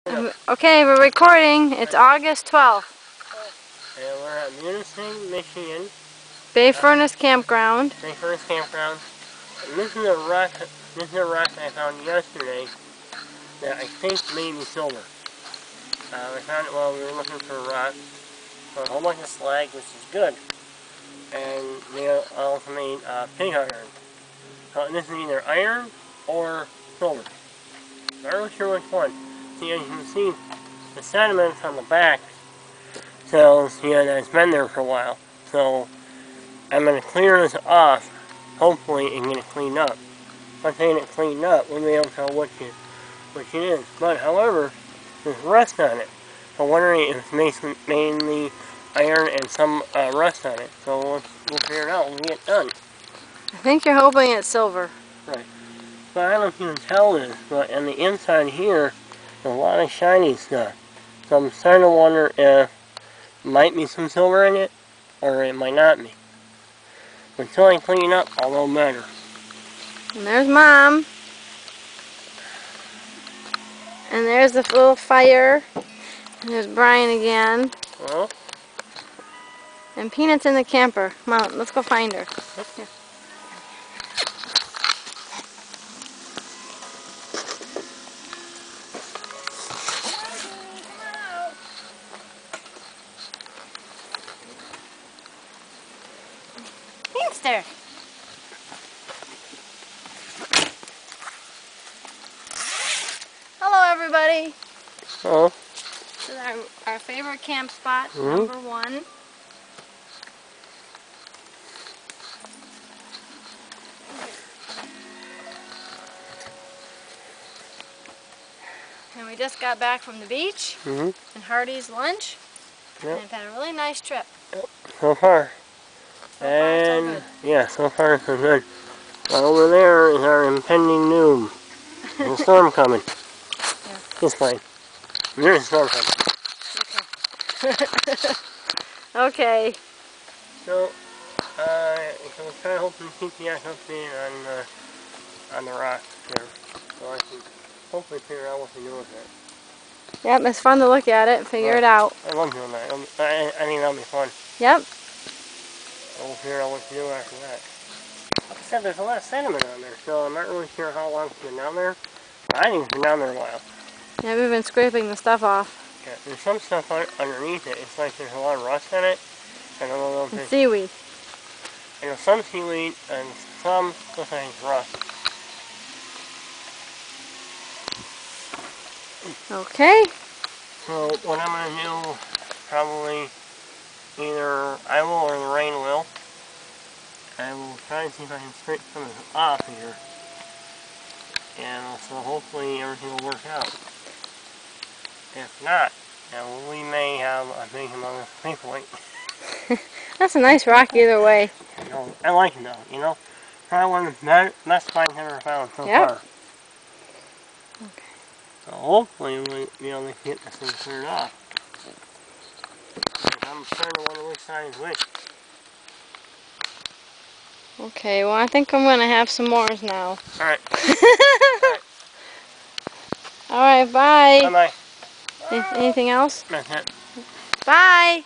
Okay, we're recording. It's August 12th. And we're at Munising, Michigan. Bay Furnace Campground. Bay Furnace Campground. And this is a rock I found yesterday that I think may be silver. I found it while we were looking for rock. So a whole bunch of slag, which is good. And they also made pig iron. So this is either iron or silver. I'm not really sure which one. See, as you can see, the sediments on the back tells you that it's been there for a while. So I'm going to clear this off, hopefully, and get it cleaned up. Once I get it cleaned up, we'll be able to tell which it is. But, however, there's rust on it. So I'm wondering if it's mainly iron and some rust on it. So we'll figure it out when we get done. I think you're hoping it's silver. Right. But I don't know if you can tell this, but on the inside here, there's a lot of shiny stuff. So I'm starting to wonder if there might be some silver in it, or it might not be. Until I clean up, I'll know better. And there's Mom. And there's the little fire. And there's Brian again. Well, and Peanut's in the camper. Come on, let's go find her. Here. Pinkster! Hello, everybody. oh. This is our favorite camp spot, number 1. And we just got back from the beach and Hardee's lunch. Yep. And we've had a really nice trip. Yep. So far. So good. Yeah, so far so good. Over there is our impending doom. There's a storm coming. Yeah. It's fine. There's a storm coming. Okay. So we're kind of hoping to keep you guys updated on the rock there. So I can hopefully figure out what to do with it. Yep, it's fun to look at it and figure it out. I love doing that. I think that'll be fun. Yep. We'll figure out what to do after that. Like I said, there's a lot of sediment on there, so I'm not really sure how long it's been down there. But I think it's been down there a while. Yeah, we've been scraping the stuff off. Yeah, there's some stuff underneath it. It's like there's a lot of rust in it. I don't know if it's seaweed. I know some seaweed and some looks like it's rust. Okay. So what I'm going to do, probably either I will or the rain will. I will try and see if I can scrape some of this off here. And so hopefully everything will work out. If not, we may have a big amount of paperweight. That's a nice rock either way. I like it though, you know. Probably one of the best finds I've ever found so far. Okay. So hopefully we'll be able to get this thing cleared off. I'm starting to wonder which side is which. Okay, well I think I'm going to have some more now. Alright. Alright, bye. Bye-bye. Anything else? That's it. Bye.